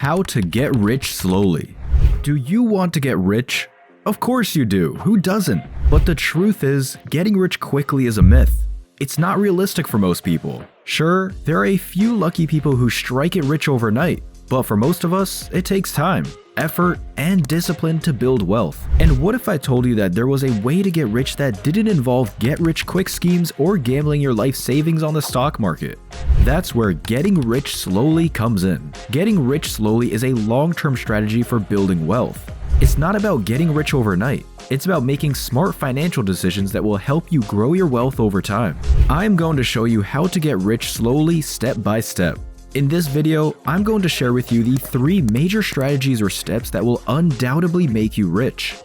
How to get rich slowly. Do you want to get rich? Of course you do, who doesn't? But the truth is, getting rich quickly is a myth. It's not realistic for most people. Sure, there are a few lucky people who strike it rich overnight, but for most of us, it takes time, effort, and discipline to build wealth. And what if I told you that there was a way to get rich that didn't involve get-rich-quick schemes or gambling your life savings on the stock market? That's where getting rich slowly comes in. Getting rich slowly is a long-term strategy for building wealth. It's not about getting rich overnight. It's about making smart financial decisions that will help you grow your wealth over time. I'm going to show you how to get rich slowly step by step. In this video, I'm going to share with you the 3 major strategies or steps that will undoubtedly make you rich.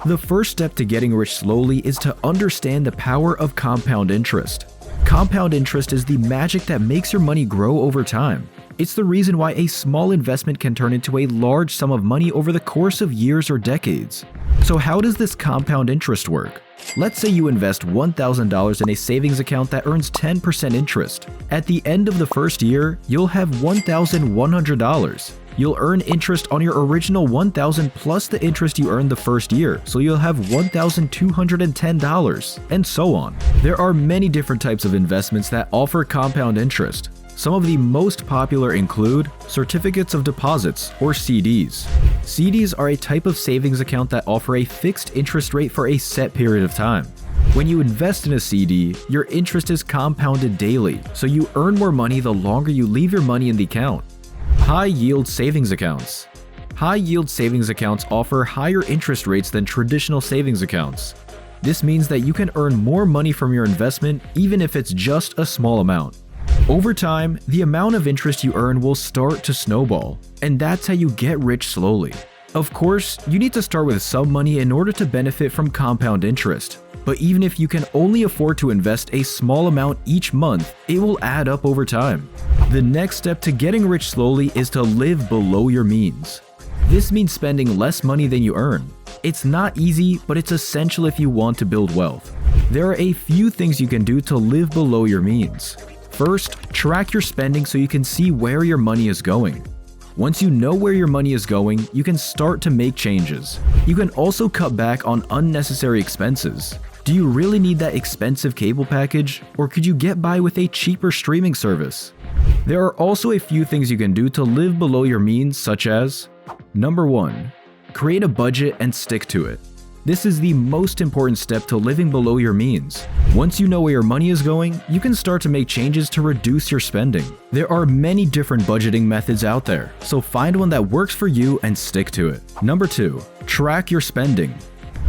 The first step to getting rich slowly is to understand the power of compound interest. Compound interest is the magic that makes your money grow over time. It's the reason why a small investment can turn into a large sum of money over the course of years or decades. So how does this compound interest work? Let's say you invest $1,000 in a savings account that earns 10% interest. At the end of the first year, you'll have $1,100. You'll earn interest on your original $1,000 plus the interest you earned the first year, so you'll have $1,210, and so on. There are many different types of investments that offer compound interest. Some of the most popular include certificates of deposits, or CDs. CDs are a type of savings account that offer a fixed interest rate for a set period of time. When you invest in a CD, your interest is compounded daily, so you earn more money the longer you leave your money in the account. High-yield savings accounts. High-yield savings accounts offer higher interest rates than traditional savings accounts. This means that you can earn more money from your investment even if it's just a small amount. Over time, the amount of interest you earn will start to snowball, and that's how you get rich slowly. Of course, you need to start with some money in order to benefit from compound interest, but even if you can only afford to invest a small amount each month, it will add up over time. The next step to getting rich slowly is to live below your means. This means spending less money than you earn. It's not easy, but it's essential if you want to build wealth. There are a few things you can do to live below your means. First, track your spending so you can see where your money is going. Once you know where your money is going, you can start to make changes. You can also cut back on unnecessary expenses. Do you really need that expensive cable package, or could you get by with a cheaper streaming service? There are also a few things you can do to live below your means, such as: Number 1. Create a budget and stick to it. This is the most important step to living below your means. Once you know where your money is going, you can start to make changes to reduce your spending. There are many different budgeting methods out there, so find one that works for you and stick to it. Number 2. Track your spending.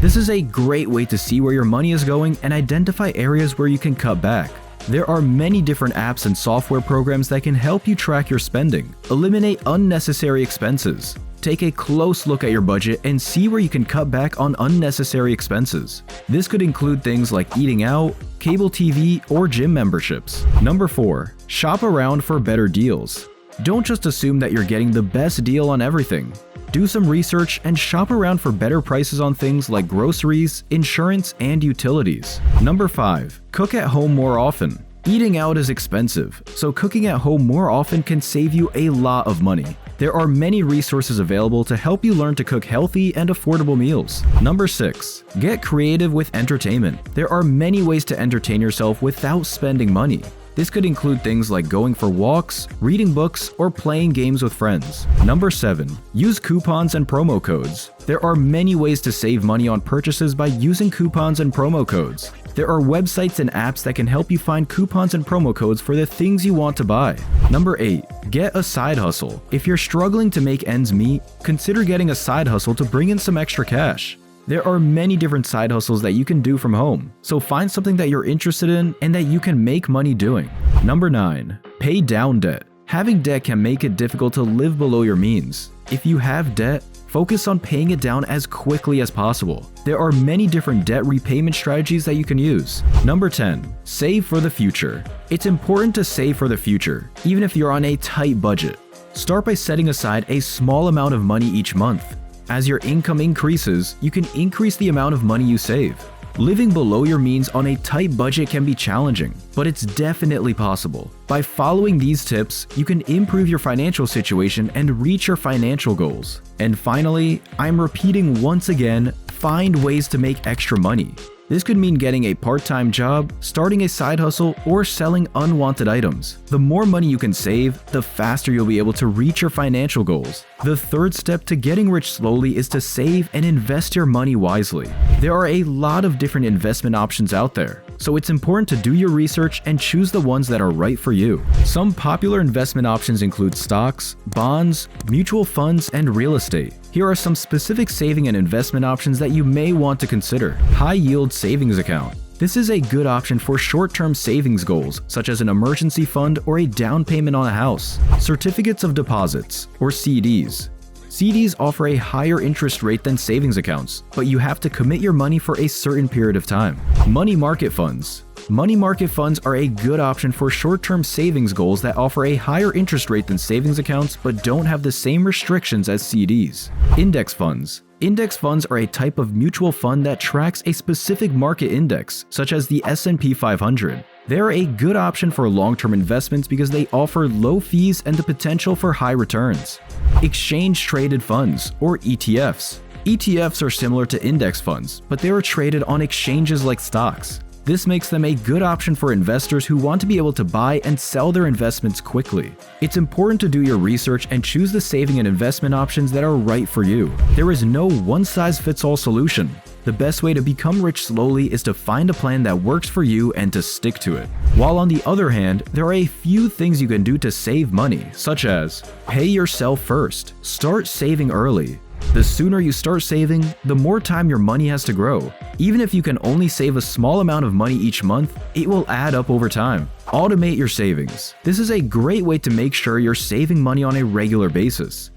This is a great way to see where your money is going and identify areas where you can cut back. There are many different apps and software programs that can help you track your spending, eliminate unnecessary expenses. Take a close look at your budget and see where you can cut back on unnecessary expenses. This could include things like eating out, cable TV, or gym memberships. Number 4. Shop around for better deals. Don't just assume that you're getting the best deal on everything. Do some research and shop around for better prices on things like groceries, insurance, and utilities. Number 5. Cook at home more often. Eating out is expensive, so cooking at home more often can save you a lot of money. There are many resources available to help you learn to cook healthy and affordable meals. Number 6. Get creative with entertainment. There are many ways to entertain yourself without spending money. This could include things like going for walks, reading books, or playing games with friends. Number 7. Use coupons and promo codes. There are many ways to save money on purchases by using coupons and promo codes. There are websites and apps that can help you find coupons and promo codes for the things you want to buy. Number 8. Get a side hustle. If you're struggling to make ends meet, consider getting a side hustle to bring in some extra cash. There are many different side hustles that you can do from home, so find something that you're interested in and that you can make money doing. Number 9. Pay down debt. Having debt can make it difficult to live below your means. If you have debt, focus on paying it down as quickly as possible. There are many different debt repayment strategies that you can use. Number 10. Save for the future. It's important to save for the future, even if you're on a tight budget. Start by setting aside a small amount of money each month. As your income increases, you can increase the amount of money you save. Living below your means on a tight budget can be challenging, but it's definitely possible. By following these tips, you can improve your financial situation and reach your financial goals. And finally, I'm repeating once again, find ways to make extra money. This could mean getting a part-time job, starting a side hustle, or selling unwanted items. The more money you can save, the faster you'll be able to reach your financial goals. The third step to getting rich slowly is to save and invest your money wisely. There are a lot of different investment options out there, so it's important to do your research and choose the ones that are right for you. Some popular investment options include stocks, bonds, mutual funds, and real estate. Here are some specific saving and investment options that you may want to consider. High-yield savings account. This is a good option for short-term savings goals, such as an emergency fund or a down payment on a house. Certificates of deposits, or CDs. CDs offer a higher interest rate than savings accounts, but you have to commit your money for a certain period of time. Money market funds. Money market funds are a good option for short-term savings goals that offer a higher interest rate than savings accounts but don't have the same restrictions as CDs. Index funds. Index funds are a type of mutual fund that tracks a specific market index, such as the S&P 500. They're a good option for long-term investments because they offer low fees and the potential for high returns. Exchange-traded funds, or ETFs. ETFs are similar to index funds, but they are traded on exchanges like stocks. This makes them a good option for investors who want to be able to buy and sell their investments quickly. It's important to do your research and choose the saving and investment options that are right for you. There is no one-size-fits-all solution. The best way to become rich slowly is to find a plan that works for you and to stick to it. While on the other hand, there are a few things you can do to save money, such as pay yourself first. Start saving early. The sooner you start saving, the more time your money has to grow. Even if you can only save a small amount of money each month, it will add up over time. Automate your savings. This is a great way to make sure you're saving money on a regular basis.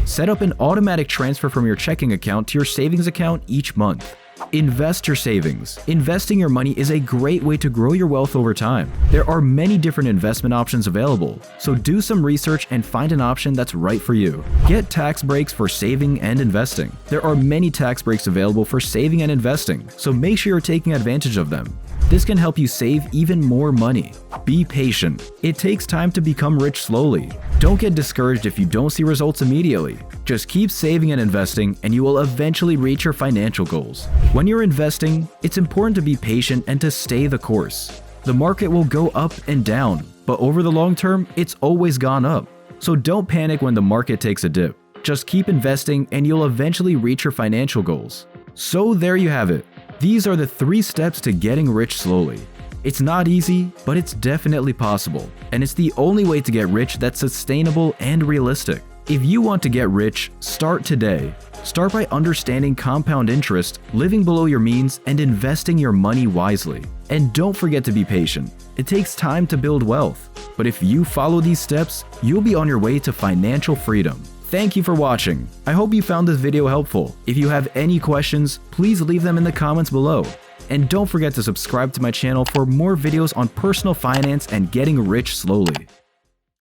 Set up an automatic transfer from your checking account to your savings account each month. Invest your savings. Investing your money is a great way to grow your wealth over time. There are many different investment options available, so do some research and find an option that's right for you. Get tax breaks for saving and investing. There are many tax breaks available for saving and investing, so make sure you're taking advantage of them. This can help you save even more money. Be patient. It takes time to become rich slowly. Don't get discouraged if you don't see results immediately. Just keep saving and investing, and you will eventually reach your financial goals. When you're investing, it's important to be patient and to stay the course. The market will go up and down, but over the long term, it's always gone up. So don't panic when the market takes a dip. Just keep investing and you'll eventually reach your financial goals. So there you have it. These are the 3 steps to getting rich slowly. It's not easy, but it's definitely possible, and it's the only way to get rich that's sustainable and realistic. If you want to get rich, start today. Start by understanding compound interest, living below your means, and investing your money wisely. And don't forget to be patient. It takes time to build wealth, but if you follow these steps, you'll be on your way to financial freedom. Thank you for watching. I hope you found this video helpful. If you have any questions, please leave them in the comments below. And don't forget to subscribe to my channel for more videos on personal finance and getting rich slowly.